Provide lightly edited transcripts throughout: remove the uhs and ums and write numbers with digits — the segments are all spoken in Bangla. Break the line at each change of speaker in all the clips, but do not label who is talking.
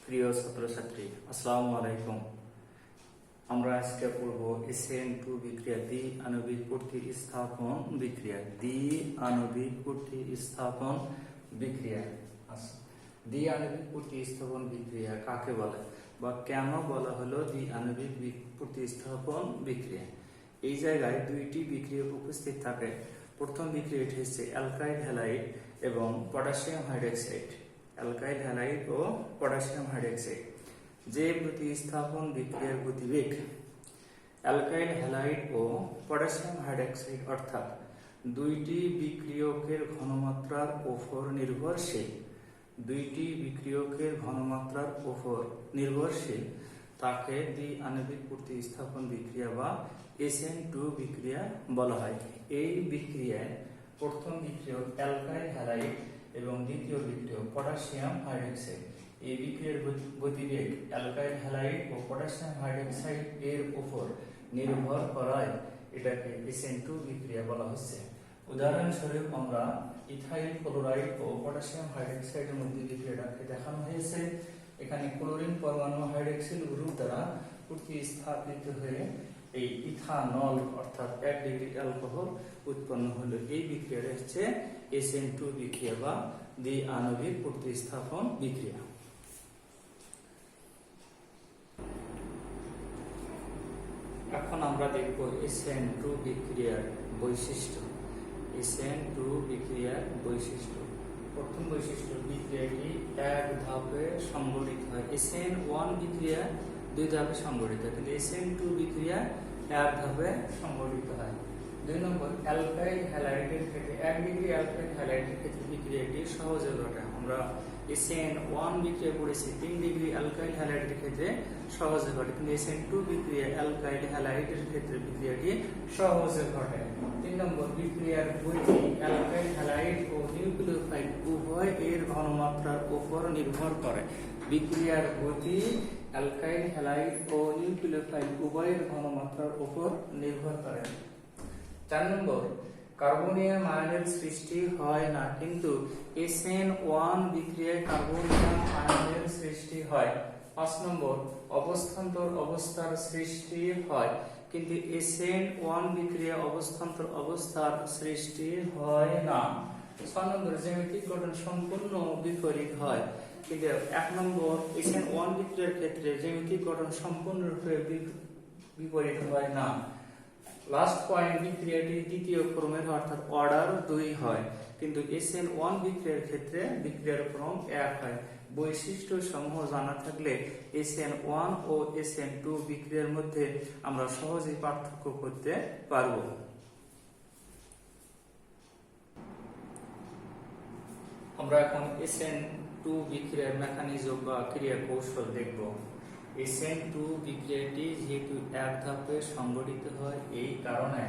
প্রিয় ছাত্রছাত্রী, আসসালামু আলাইকুম। আমরা আজকে পড়ব SN2 বিক্রিয়া, দ্বি আণবিক প্রতিস্থাপন বিক্রিয়া। দ্বি আণবিক প্রতিস্থাপন বিক্রিয়া। দ্বি আণবিক প্রতিস্থাপন বিক্রিয়া কাকে বলে বা কেন বলা হলো দ্বি আণবিক প্রতিস্থাপন বিক্রিয়া? এই জায়গায় দুইটি বিক্রিয়া উপস্থিত থাকে। প্রথম বিক্রিয়াটি হচ্ছে অ্যালকাইল হ্যালাইড এবং পটাশিয়াম হাইড্রক্সাইড। অ্যালকাইল হ্যালাইড ও পটাশিয়াম হাইড্রক্সাইড। যে প্রতিস্থাপন বিক্রিয়ার গতিবেগ অ্যালকাইল হ্যালাইড ও পটাশিয়াম হাইড্রক্সাইড অর্থাৎ দুইটি বিক্রিয়কের ঘনমাত্রার উপর নির্ভরশীল, তাকে দ্বি আণবিক প্রতিস্থাপন বিক্রিয়া বা SN2 বিক্রিয়া বলা হয়। এই বিক্রিয়ায় প্রথম বিক্রিয়ক অ্যালকাইল হ্যালাইড এবং দ্বিতীয় বিক্রিয়ক পটাশিয়াম হাইড্রক্সাইড, এই বিক্রিয়ার গতিবেগ অ্যালকাইল হ্যালাইড ও পটাশিয়াম হাইড্রক্সাইড এর উপর নির্ভর করায় এটাকে SN2 বিক্রিয়া বলা হচ্ছে। উদাহরণস্বরূপ আমরা ইথাইল ক্লোরাইড ও পটাশিয়াম হাইড্রক্সাইডের মধ্যে বিক্রিয়াটাকে দেখানো হয়েছে। এখানে ক্লোরিন পরমাণু হাইড্রক্সিল গ্রুপ দ্বারা প্রতিস্থাপিত হয়ে এই ইথানল অর্থাৎ 1 ডিগ্রি অ্যালকোহল উৎপন্ন হলো। এই বিক্রিয়াটা হচ্ছে SN2 বিক্রিয়া বা দ্বি আণবিক প্রতিস্থাপন বিক্রিয়া। এখন আমরা দেখব SN2 বিক্রিয়ার বৈশিষ্ট্য। SN2 বিক্রিয়ার বৈশিষ্ট্য। প্রথম বৈশিষ্ট্য, বিক্রিয়াটি এক ধাপে সংঘটিত হয়। SN1 বিক্রিয়া দুই ধাপে সংঘটিত হয়, কিন্তু SN2 বিক্রিয়া এক ধাপে সংঘটিত হয়। 2 নম্বর, অ্যালকাইল হ্যালাইডের ক্ষেত্রে 1 ডিগ্রি অ্যালকাইল হ্যালাইডের ক্ষেত্রে বিক্রিয়াটি সহজে ঘটে। আমরা SN1 বিক্রিয়া পড়েছি 3 ডিগ্রি অ্যালকাইল হ্যালাইডের ক্ষেত্রে সহজে ঘটে, কিন্তু SN2 বিক্রিয়া অ্যালকাইল হ্যালাইডের ক্ষেত্রে বিক্রিয়াটি সহজে ঘটে। 3 নম্বর, বিক্রিয়ার গতি অ্যালকাইল হ্যালাইড ও নিউক্লিওফাইল উভয় এর ঘনমাত্রার উপর নির্ভর করে। বিক্রিয়ার গতি অ্যালকাইল হ্যালাইড ও নিউক্লিওফাইল উভয়ের ঘনমাত্রার উপর নির্ভর করে। 4 নম্বর, কার্বনিয়াম আয়নের সৃষ্টি হয় না, কিন্তু SN1 বিক্রিয়ায় কার্বনিয়াম আয়নের সৃষ্টি হয়। 5 নম্বর, অবস্থান্তর অবস্থার সৃষ্টি হয়, কিন্তু SN1 বিক্রিয়া অবস্থান্তর অবস্থার সৃষ্টি হয় না। 6 নম্বর, জ্যামিতিক গঠন সম্পূর্ণ বিপরীত হয়, কিন্তু 1 নম্বর SN1 বিক্রিয়ার ক্ষেত্রে জ্যামিতিক গঠন সম্পূর্ণরূপে বিপরীত হয় না। লাস্ট পয়েন্ট, বিক্রিয়াটি দ্বিতীয় ক্রমের অর্থাৎ অর্ডার 2 হয়, কিন্তু SN1 বিক্রিয়ার ক্ষেত্রে বিক্রিয়ার ক্রম 1 হয়। বৈশিষ্ট্য সমূহ জানা থাকলে SN1 ও SN2 বিক্রিয়ার মধ্যে আমরা সহজেই পার্থক্য করতে পারব। আমরা এখন SN2 বিক্রিয়ার মেকানিজম বা ক্রিয়া কৌশল দেখব। SN2 বিক্রিয়াটি যেহেতু এক ধাপে সংঘটিত হয়, এই কারণে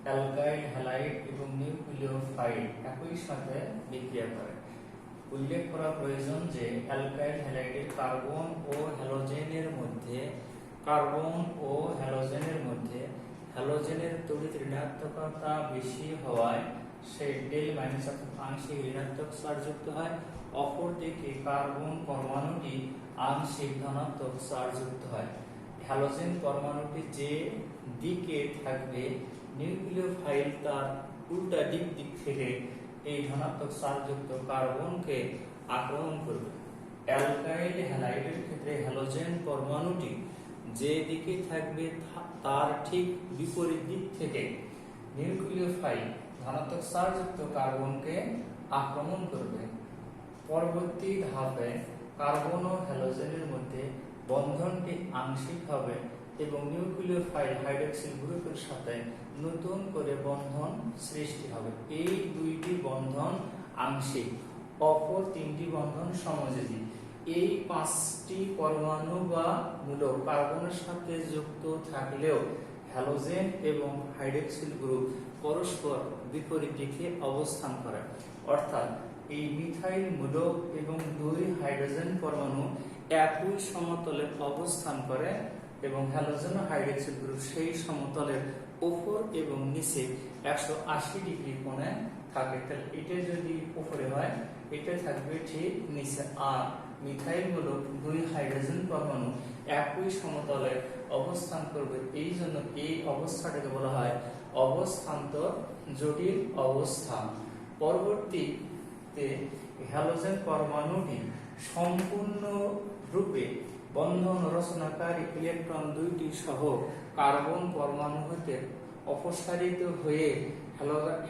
অ্যালকাইল হ্যালাইড এবং নিউক্লিওফাইল একই সাথে বিক্রিয়া করে। উল্লেখ করা প্রয়োজন যে অ্যালকাইল হ্যালাইডের কার্বন ও হ্যালোজেনের মধ্যে হ্যালোজেনের তড়িৎ ঋণাত্মকতা বেশি হওয়ায় সে ডেল মাইনাস অর্থাৎ আংশিক ঋণাত্মক চার্জযুক্ত হয়। অপরদিকে কার্বন পরমাণুটি আংশিক ধনাত্মক চার্জযুক্ত হয়। হ্যালোজেন পরমাণুটি যে দিকে থাকবে, নিউক্লিওফাইল তার উল্টা দিক থেকে এই ধনাত্মক চার্জযুক্ত কার্বনকে আক্রমণ করবে। অ্যালকাইল হ্যালাইডের ক্ষেত্রে হ্যালোজেন পরমাণুটি যে দিকে থাকবে তার ঠিক বিপরীত দিক থেকে নিউক্লিওফাইল ধনাত্মক চার্জযুক্ত কার্বনকে আক্রমণ করবে। পরবর্তী ধাপে কার্বন ও হ্যালোজেনের মধ্যে বন্ধনটি আংশিক হবে এবং নিউক্লিওফাইল হাইড্রক্সিল গ্রুপের সাথে নতুন করে বন্ধন সৃষ্টি হবে। এই দুইটি বন্ধন আংশিক, অপর 3টি বন্ধন সমযোজী। এই 5টি পরমাণু বা মূলক কার্বনের সাথে যুক্ত থাকলেও হ্যালোজেন এবং হাইড্রক্সিল গ্রুপ পরস্পর বিপরীত দিকে অবস্থান করে, অর্থাৎ এই মিথাইল মূলক এবং 2 হাইড্রোজেন পরমাণু একই সমতলে অবস্থান করে এবং হ্যালোজেন ও হাইড্রক্সিল গ্রুপ সেই সমতলের উপর এবং নিচে 180 ডিগ্রি কোণে থাকে। তাহলে এটা যদি উপরে হয় এটা থাকবে ঠিক নিচে। আর মিথাইল মূলক দুই হাইড্রোজেন পরমাণু একই সমতলে অবস্থান করবে, এই জন্য এই অবস্থাটাকে বলা হয় অবস্থান্তর জটিল অবস্থা। পরবর্তীতে হ্যালোজেন পরমাণুটি সম্পূর্ণ রূপে বন্ধন রচনাকারী ইলেকট্রন দুইটি সহ কার্বন পরমাণু হতে অপসারিত হয়ে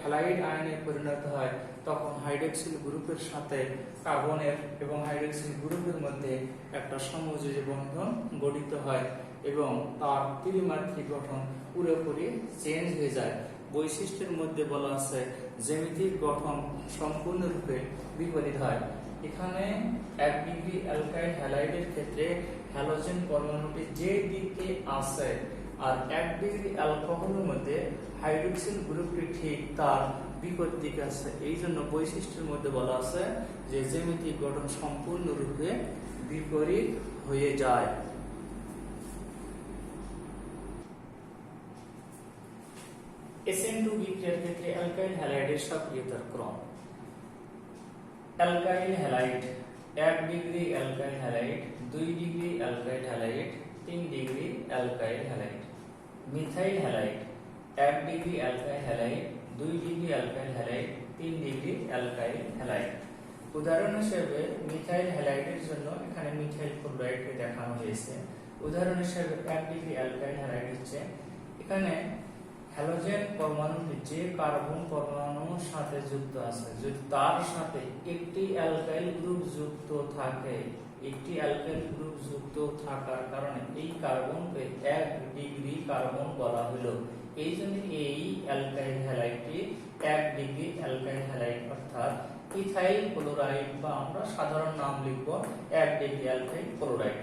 হ্যালাইড আয়নে পরিণত হয়। তখন হাইড্রক্সিল গ্রুপের সাথে কার্বনের এবং হাইড্রক্সিল গ্রুপের মধ্যে একটা সমযোজী বন্ধন গঠিত হয় এবং তার ত্রিমাত্রিক গঠন পুরোপুরি চেঞ্জ হয়ে যায়। বৈশিষ্ট্যের মধ্যে বলা আছে জ্যামিতিক গঠন সম্পূর্ণরূপে বিপরীত হয়। এখানে 1 ডিগ্রি অ্যালকাইল হ্যালাইডের ক্ষেত্রে হ্যালোজেন পরমাণুটি যে দিকে আছে আর 1 ডিগ্রি অ্যালকোহলের মধ্যে হাইড্রক্সিল গ্রুপটি ঠিক তার বিপরীত দিকে আছে। এই জন্য বৈশিষ্ট্যের মধ্যে বলা আছে যে জ্যামিতিক গঠন সম্পূর্ণরূপে বিপরীত হয়ে যায়। SN2 বিক্রিয়ার ক্ষেত্রে অ্যালকাইল হ্যালাইডের সক্রিয়তার ক্রম। Alkyl halide 1 degree alkyl halide, 2 degree alkyl halide, 3 degree alkyl halide. Methyl halide 1 degree alkyl halide, 2 degree alkyl halide, 3 degree alkyl halide. উদাহরণ হিসেবে মিথাইল হ্যালাইডের জন্য এখানে মিথাইল ক্লোরাইডকে দেখানো হয়েছে। উদাহরণ হিসেবে 1 ডিগ্রি অ্যালকাইল হ্যালাইড হচ্ছে, এখানে হ্যালোজেন পরমাণুটি যে কার্বন পরমাণুর সাথে যুক্ত আছে যদি তার সাথে একটি অ্যালকাইল গ্রুপ যুক্ত থাকে, একটি অ্যালকাইল গ্রুপ যুক্ত থাকার কারণে এই কার্বনকে 1 ডিগ্রি কার্বন বলা হলো। এই জন্য এই অ্যালকাইল হ্যালাইডটি 1 ডিগ্রি অ্যালকাইল হ্যালাইড অর্থাৎ ইথাইল ক্লোরাইড, বা আমরা সাধারণ নাম লিখব 1 degree alkyl chloride.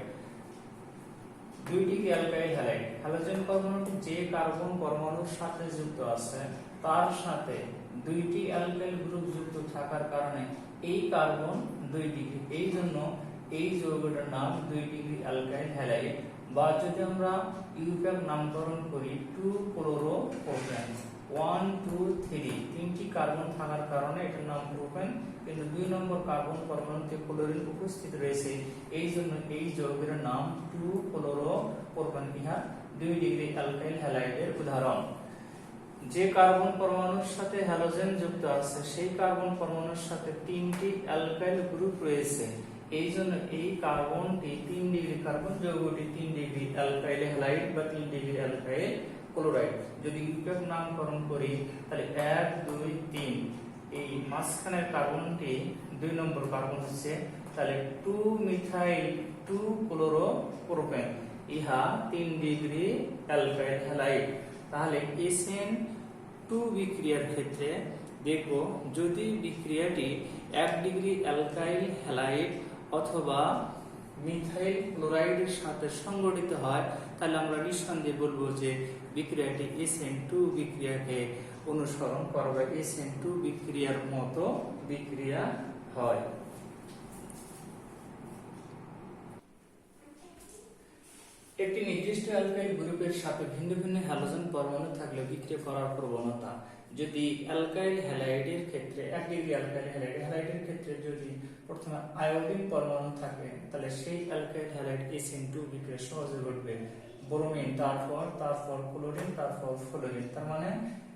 2 degree alkyl halide halogen পরমাণুটি যে কার্বন পরমাণুর সাথে যুক্ত আছে তার সাথে দুইটি অ্যালকাইল গ্রুপ যুক্ত থাকার কারণে এই কার্বন 2 ডিগ্রি, এই জন্য এই যৌগটার নাম 2 ডিগ্রি অ্যালকাইল হ্যালাইড। বা যদি আমরা ইউপ্যাক নামকরণ করি 2 ক্লোরোপ্রোপেন, 1 2 3 তিনটি কার্বন থাকার কারণে এটার নাম প্রোপেন, কিন্তু 2 নম্বর কার্বন পরমাণুতে ক্লোরিন উপস্থিত রয়েছে, এই জন্য এই যৌগের নাম 2 ক্লোরোপ্রোপেন। ইহা 2 ডিগ্রি অ্যালকাইল হ্যালাইডের উদাহরণ। যে কার্বন পরমাণুর সাথে হ্যালোজেন যুক্ত আছে সেই কার্বন পরমাণুর সাথে 3টি অ্যালকাইল গ্রুপ রয়েছে, এই জন্য এই কার্বনটি 3 ডিগ্রি কার্বন যৌগটি 3 ডিগ্রি অ্যালকাইল হ্যালাইড বা 3 ডিগ্রি অ্যালকাইল ক্লোরাইড। যদি ইউপ্যাক নামকরণ করি তাহলে 1 2 3 এই মাঝখানের কার্বনটি 2 নম্বর কার্বন হচ্ছে, তাহলে 2 মিথাইল 2 ক্লোরোপ্রোপেন, ইহা 3 ডিগ্রি অ্যালকাইল হ্যালাইড। তাহলে SN2 বিক্রিয়ার ক্ষেত্রে দেখব যদি বিক্রিয়াটি 1 ডিগ্রি অ্যালকাইল হ্যালাইড অথবা মিথাইল ক্লোরাইডের সাথে সংগঠিত হয় তাহলে আমরা নিঃসন্দেহে বলবো যে বিক্রিয়াটি SN2 বিক্রিয়াকে অনুসরণ করবে, SN2 বিক্রিয়ার মতো বিক্রিয়া হয়। একটি নির্দিষ্ট অ্যালকাইল গ্রুপের সাথে ভিন্ন ভিন্ন হ্যালোজেন পরমাণু থাকলে বিক্রিয়া করার প্রবণতা। যদি অ্যালকাইল হ্যালাইডের ক্ষেত্রে 1 ডিগ্রি অ্যালকাইল হ্যালাইডের ক্ষেত্রে যদি প্রথমে আয়োডিন পরমাণু থাকে তাহলে সেই অ্যালকাইল হ্যালাইড SN2 বিক্রিয়া সহজে ঘটবে। ব্রোমিন, তারপর ক্লোরিন, তারপর ফ্লোরিন। তার মানে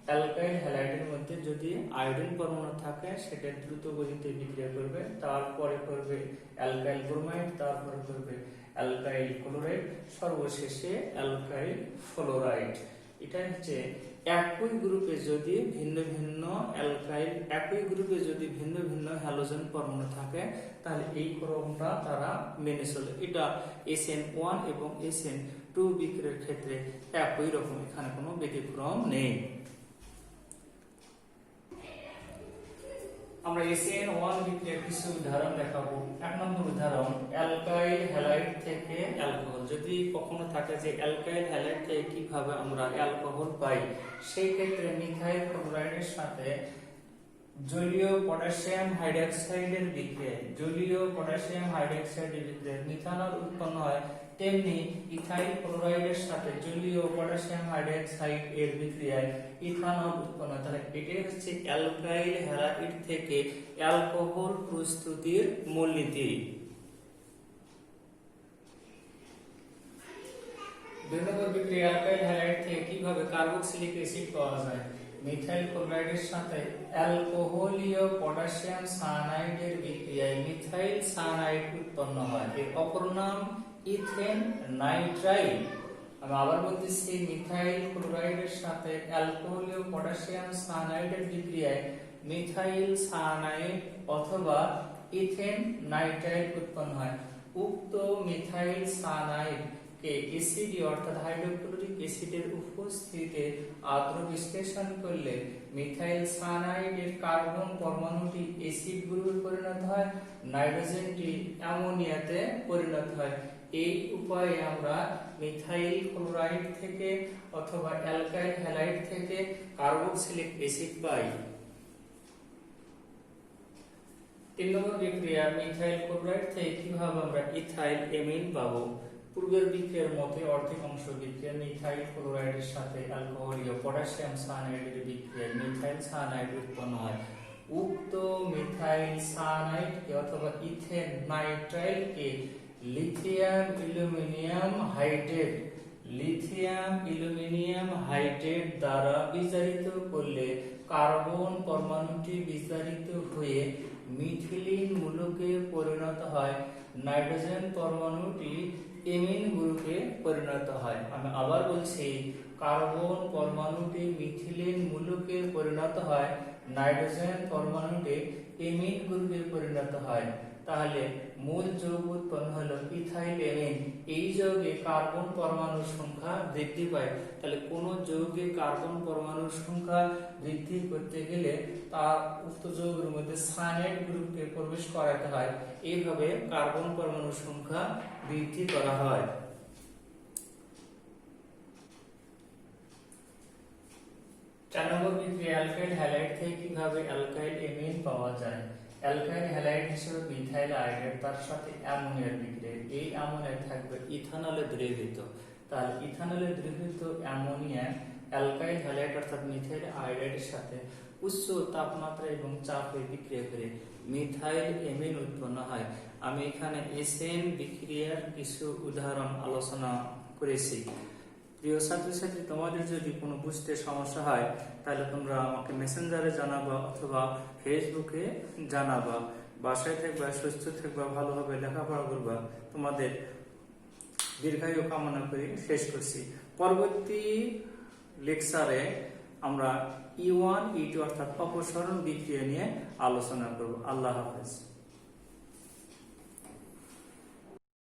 অ্যালকাইল হ্যালাইডের মধ্যে যদি আয়োডিন পরমাণু থাকে সেটা দ্রুত গতিতে বিক্রিয়া করবে, তারপরে করবে অ্যালকাইল ব্রোমাইড, তারপরে করবে অ্যালকাইল ক্লোরাইড, সর্বশেষে অ্যালকাইল ফ্লোরাইড। এটা হচ্ছে একই গ্রুপে যদি ভিন্ন ভিন্ন অ্যালকাইল, একই গ্রুপে যদি ভিন্ন ভিন্ন হ্যালোজেন পরমাণু থাকে তাহলে এই ক্রমটা তারা মেনে চলে। এটা SN1 এবং SN2 বিক্রিয়ার ক্ষেত্রে একই রকম, এখানে কোনো ব্যতিক্রম নেই। আমরা SN1 বিক্রিয়ার কিছু উদাহরণ দেখাবো। 1 নম্বর উদাহরণ, অ্যালকাইল হ্যালাইড থেকে অ্যালকোহল। যদি কখনো থাকে যে অ্যালকাইল হ্যালাইড থেকে কিভাবে আমরা অ্যালকোহল পাই, সেই ক্ষেত্রে মিথাইল ক্লোরাইডের সাথে জলীয় পটাশিয়াম হাইড্রক্সাইডের বিক্রিয়ায় মিথানল উৎপন্ন হয় তেমনি ইথাইল ক্লোরাইডের সাথে জলীয় পটাশিয়াম হাইড্রোক্সাইড এর বিক্রিয়ায় ইথানল উৎপন্ন হয়। তাহলে এটাই হচ্ছে অ্যালকাইল হ্যালাইড থেকে অ্যালকোহল প্রস্তুতির মূলনীতি। 2 নম্বর বিক্রিয়া অ্যালকাইল হ্যালাইড থেকে কিভাবে কার্বক্সিলিক অ্যাসিড পাওয়া যায়। মিথাইল ক্লোরাইডের সাথে অ্যালকোহলীয় পটাশিয়াম সায়ানাইডের বিক্রিয়ায় মিথাইল সায়ানাইড উৎপন্ন হয়। এর অপর নাম ইথেন নাইট্রাইল। আমি আবার বলতেছি, মিথাইল ক্লোরাইডের সাথে অ্যালকোহলীয় পটাশিয়াম সায়ানাইডের বিক্রিয়ায় মিথাইল সায়ানাইড অথবা ইথেন নাইট্রাইল উৎপন্ন হয়। উক্ত মিথাইল সায়ানাইড এসিড অর্থাৎ হাইড্রোক্লোরিক অ্যাসিডের উপস্থিতিতে আদ্র বিশ্লেষণ করলে মিথাইল সায়ানাইডের কার্বন পরমাণুটি অ্যাসিড গ্রুপে পরিণত হয়, নাইট্রোজেনটি অ্যামোনিয়াতে পরিণত হয়। এই উপায়ে আমরা মিথাইল ক্লোরাইড থেকে অথবা অ্যালকাইল হ্যালাইড থেকে কার্বক্সিলিক অ্যাসিড পাই। 3 নম্বর বিক্রিয়া মিথাইল ক্লোরাইড থেকে কিভাবে আমরা ইথাইল এমিন পাবো। পূর্বের বিক্রিয়ার মতে অর্ধেক অংশ বিক্রিয়া মিথাইল ক্লোরাইডের সাথে অ্যালকোহলীয় পটাশিয়াম সায়ানাইডের বিক্রিয়ায় মিথাইল সায়ানাইড উৎপন্ন হয়। উক্ত মিথাইল সায়ানাইডকে অথবা ইথেন নাইট্রাইলকে লিথিয়াম অ্যালুমিনিয়াম হাইড্রেট দ্বারা বিজারিত করলে কার্বন পরমাণুটি বিজারিত হয়ে মিথিলিন মূলকে পরিণত হয়, নাইট্রোজেন পরমাণুটি এমিন গ্রুপে পরিণত হয়। আমি আবার বলছি, কার্বন পরমাণুটি মিথিলিন মূলকে পরিণত হয়, নাইট্রোজেন পরমাণুটি এমিন গ্রুপে পরিণত হয়। তাহলে মূল যৌগ উৎপন্ন হলো ইথাইল এমিন। এই যৌগে কার্বন পরমাণুর সংখ্যা বৃদ্ধি পায়। তাহলে কোন যৌগে কার্বন পরমাণুর সংখ্যা বৃদ্ধি করতে গেলে তার উক্ত যৌগের মধ্যে সায়ানাইড গ্রুপকে প্রবেশ করাতে হয়। এইভাবে কার্বন পরমাণুর সংখ্যা বৃদ্ধি করা হয়। 4 নম্বর বিক্রিয়া অ্যালকাইল হ্যালাইড থেকে কিভাবে অ্যালকাইল এমিন পাওয়া যায়। অ্যালকাইল হ্যালাইড হিসেবে মিথাইল আয়োডাইড তার সাথে অ্যামোনিয়ার বিক্রিয়া। এই অ্যামোনিয়া থাকবে ইথানলে দ্রবীভূত। তাহলে ইথানলে দ্রবীভূত অ্যামোনিয়া অ্যালকাইল হ্যালাইড অর্থাৎ মিথাইল আয়োডাইডের সাথে উচ্চ তাপমাত্রা এবং চাপে বিক্রিয়া করে মিথাইল এমিন উৎপন্ন হয়। আমি এখানে এসএন বিক্রিয়ার কিছু উদাহরণ আলোচনা করেছি। প্রিয় ছাত্রছাত্রী, তোমাদের যদি কোনো বুঝতে সমস্যা হয় তাহলে তোমরা আমাকে মেসেঞ্জারে জানাবা অথবা ফেসবুকে জানাবা। বাসায় থাকবা, সুস্থ থাকবা, ভালোভাবে লেখাপড়া করবা। তোমাদের দীর্ঘায়ু কামনা করে শেষ করছি। পরবর্তী লেকচারে আমরা E1 E2 অর্থাৎ অপসরণ বিক্রিয়া নিয়ে আলোচনা করব। আল্লাহ হাফেজ।